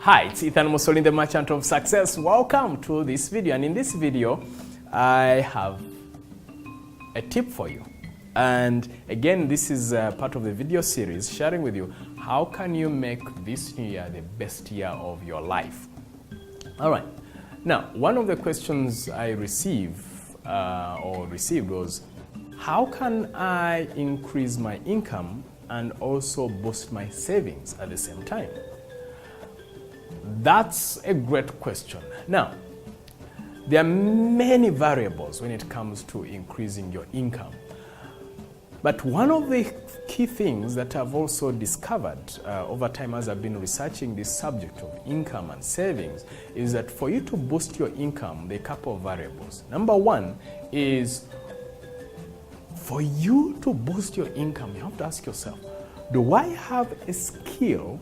Hi, it's Ethan Musolin, the Merchant of Success. Welcome to this video, and in this video I have a tip for you. And again, this is part of the video series sharing with you how can you make this new year the best year of your life. All right, now one of the questions I received was, how can I increase my income and also boost my savings at the same time? That's a great question. Now, there are many variables when it comes to increasing your income. But one of the key things that I've also discovered over time as I've been researching this subject of income and savings is that for you to boost your income, there are a couple of variables. Number one is, for you to boost your income, you have to ask yourself, do I have a skill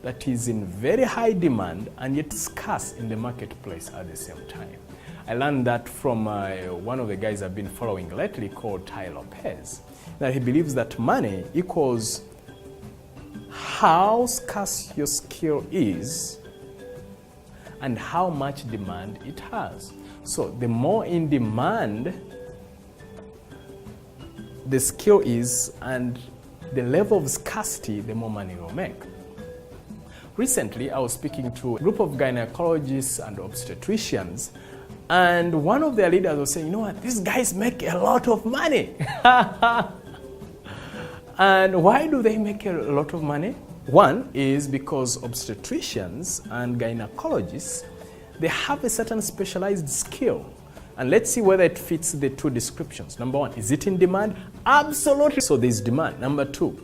that is in very high demand and yet scarce in the marketplace at the same time? I learned that from one of the guys I've been following lately called Tai Lopez, that he believes that money equals how scarce your skill is and how much demand it has. So the more in demand the skill is and the level of scarcity, the more money you'll make. Recently, I was speaking to a group of gynecologists and obstetricians, and one of their leaders was saying, you know what, these guys make a lot of money. And why do they make a lot of money? One is because obstetricians and gynecologists, they have a certain specialized skill. And let's see whether it fits the two descriptions. Number one, is it in demand? Absolutely. So there's demand. Number two,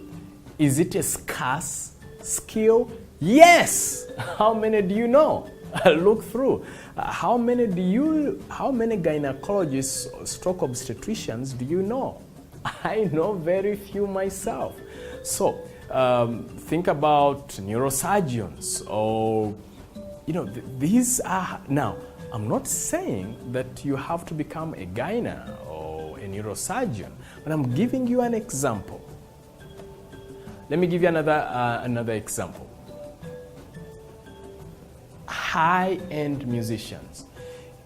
is it a scarce skill? Yes. How many do you know? Look through. How many gynecologists, stroke obstetricians do you know? I know very few myself. So think about neurosurgeons or, these are, now, I'm not saying that you have to become a gyne or a neurosurgeon, but I'm giving you an example. Let me give you another example. High-end musicians.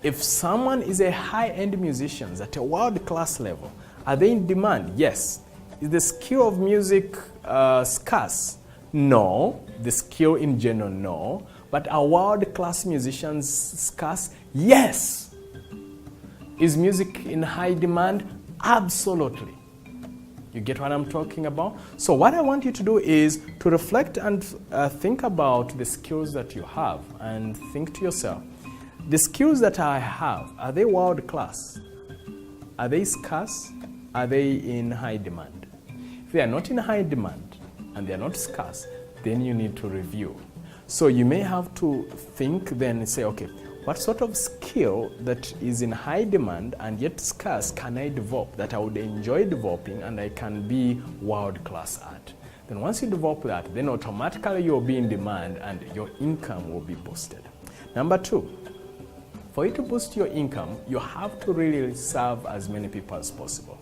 If someone is a high-end musician at a world-class level, are they in demand? Yes. Is the skill of music scarce? No. The skill in general, no. But are world-class musicians scarce? Yes. Is music in high demand? Absolutely. You get what I'm talking about? So what I want you to do is to reflect and think about the skills that you have and think to yourself, the skills that I have, are they world-class? Are they scarce? Are they in high demand? If they are not in high demand and they are not scarce, then you need to review. So you may have to think then and say, okay, what sort of skill that is in high demand and yet scarce can I develop that I would enjoy developing and I can be world-class at? Then once you develop that, then automatically you'll be in demand and your income will be boosted. Number two, for you to boost your income, you have to really serve as many people as possible.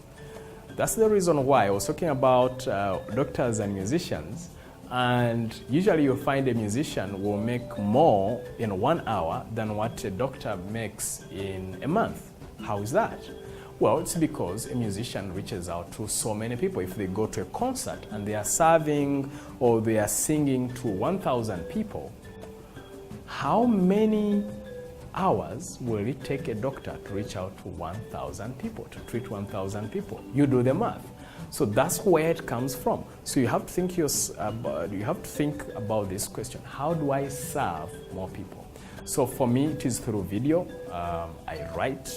That's the reason why I was talking about doctors and musicians. And usually you'll find a musician will make more in 1 hour than what a doctor makes in a month. How is that? Well, it's because a musician reaches out to so many people. If they go to a concert and they are serving or they are singing to 1,000 people, how many hours will it take a doctor to reach out to 1,000 people, to treat 1,000 people? You do the math. So that's where it comes from. So you have to think about this question: how do I serve more people? So for me, it is through video. I write,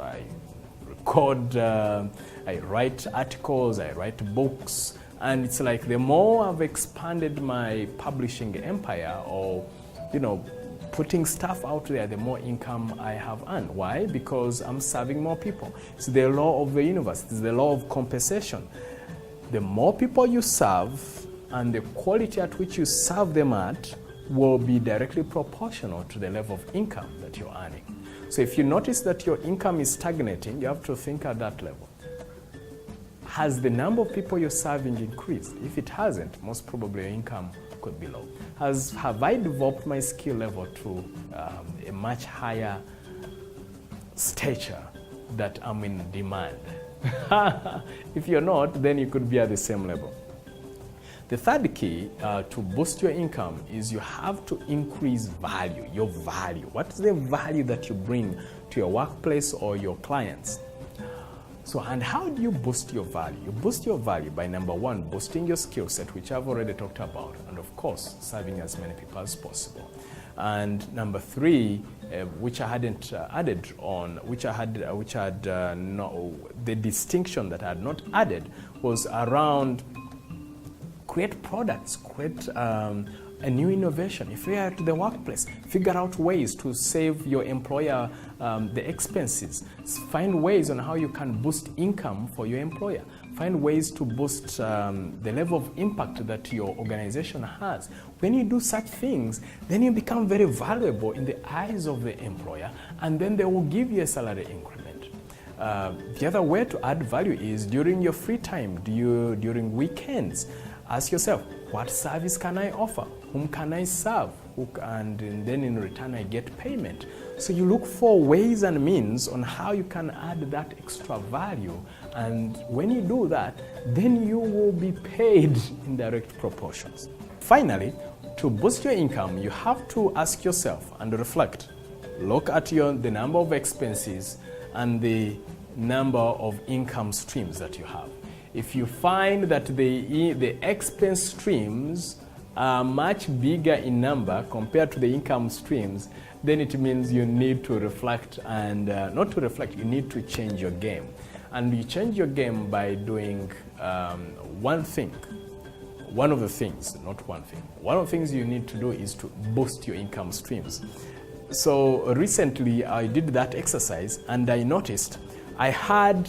I record, I write articles, I write books, and it's like the more I've expanded my publishing empire, or putting stuff out there, the more income I have earned. Why? Because I'm serving more people. It's the law of the universe. It's the law of compensation. The more people you serve and the quality at which you serve them at will be directly proportional to the level of income that you're earning. So if you notice that your income is stagnating, you have to think at that level. Has the number of people you're serving increased? If it hasn't, most probably your income could be low. Have I developed my skill level to a much higher stature that I'm in demand? If you're not, then you could be at the same level. The third key to boost your income is you have to increase value, your value. What is the value that you bring to your workplace or your clients? So, and how do you boost your value? You boost your value by, number one, boosting your skill set, which I've already talked about, and of course, serving as many people as possible. And number three, which I hadn't added on, the distinction that I had not added was around create products, create a new innovation. If you are at the workplace, figure out ways to save your employer the expenses. Find ways on how you can boost income for your employer. Find ways to boost the level of impact that your organization has. When you do such things, then you become very valuable in the eyes of the employer, and then they will give you a salary increment. The other way to add value is during your free time, during weekends. Ask yourself, what service can I offer? Whom can I serve? And then in return, I get payment. So you look for ways and means on how you can add that extra value. And when you do that, then you will be paid in direct proportions. Finally, to boost your income, you have to ask yourself and reflect. Look at the number of expenses and the number of income streams that you have. If you find that the expense streams are much bigger in number compared to the income streams, then it means you need to reflect and not to reflect, you need to change your game. And you change your game by doing one thing. One of the things, not one thing. One of the things you need to do is to boost your income streams. So recently I did that exercise and I noticed I had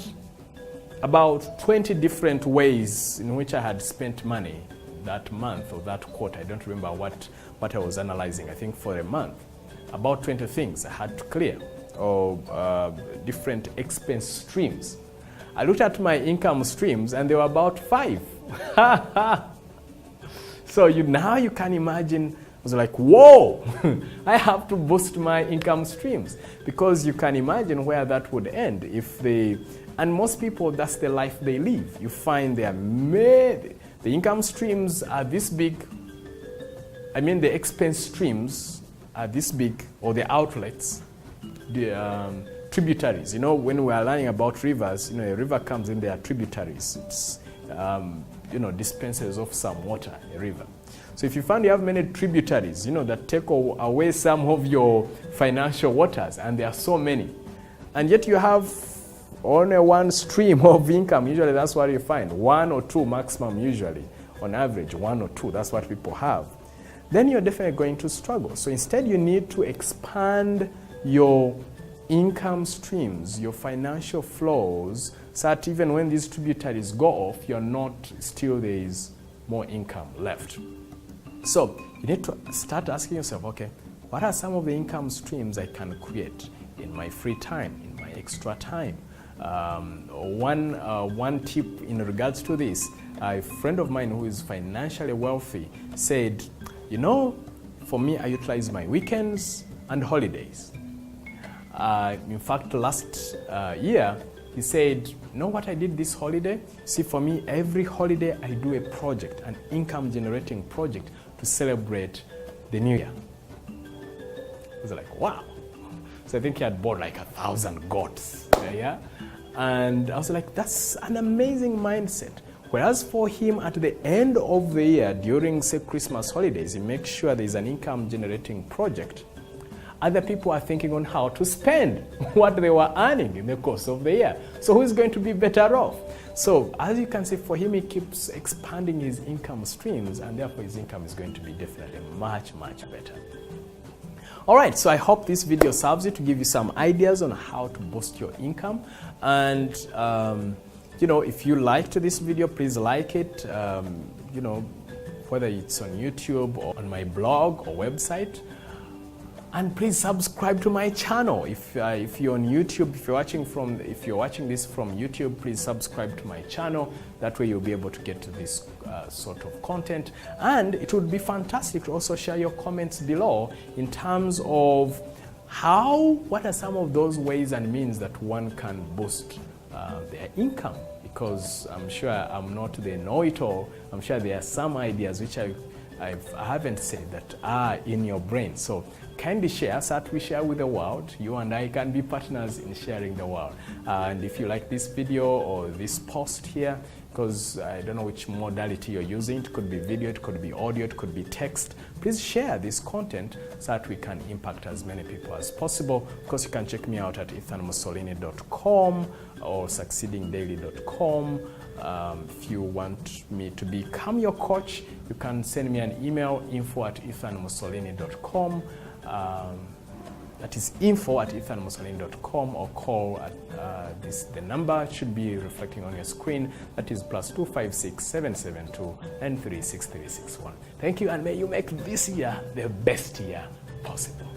about 20 different ways in which I had spent money that month or that quarter. I don't remember what I was analyzing, I think for a month. About 20 things I had to clear, or different expense streams. I looked at my income streams and there were about 5. So now you can imagine, I was like, whoa, I have to boost my income streams, because you can imagine where that would end and most people, that's the life they live. You find the income streams are this big, the expense streams are this big, or the outlets, the tributaries. When we are learning about rivers, a river comes in, there are tributaries. It's, dispensers of some water, a river. So if you find you have many tributaries, that take away some of your financial waters, and there are so many, and yet you have only one stream of income, usually that's what you find, 1 or 2 maximum, usually, on average, 1 or 2, that's what people have, then you're definitely going to struggle. So instead you need to expand your income streams, your financial flows, so that even when these tributaries go off, there is more income left. So you need to start asking yourself, okay, what are some of the income streams I can create in my free time, in my extra time? One tip in regards to this, a friend of mine who is financially wealthy said, for me, I utilize my weekends and holidays. In fact, last year, he said, you know what I did this holiday? See, for me, every holiday I do a project, an income generating project to celebrate the new year. I was like, wow. So I think he had bought like 1,000 goats. Yeah? And I was like, that's an amazing mindset. Whereas for him, at the end of the year, during, say, Christmas holidays, he makes sure there's an income-generating project. Other people are thinking on how to spend what they were earning in the course of the year. So who's going to be better off? So as you can see, for him, he keeps expanding his income streams, and therefore his income is going to be definitely much, much better. All right, so I hope this video serves you to give you some ideas on how to boost your income. And, if you liked this video, please like it, whether it's on YouTube or on my blog or website. And please subscribe to my channel. If you're on YouTube, if you're watching this from YouTube, please subscribe to my channel. That way you'll be able to get to this sort of content. And it would be fantastic to also share your comments below in terms of what are some of those ways and means that one can boost their income. Because I'm sure I'm not the know-it-all. I'm sure there are some ideas which I haven't said that are in your brain. So kindly share so that we share with the world. You and I can be partners in sharing the world. And if you like this video or this post here, because I don't know which modality you're using, it could be video, it could be audio, it could be text, please share this content so that we can impact as many people as possible. Of course, you can check me out at ethanmussolini.com or succeedingdaily.com. If you want me to become your coach, you can send me an email, info@ethanmussolini.com. That is info@ethanmussolini.com, or call at the number should be reflecting on your screen. That is +256 772 936 3661. Thank you, and may you make this year the best year possible.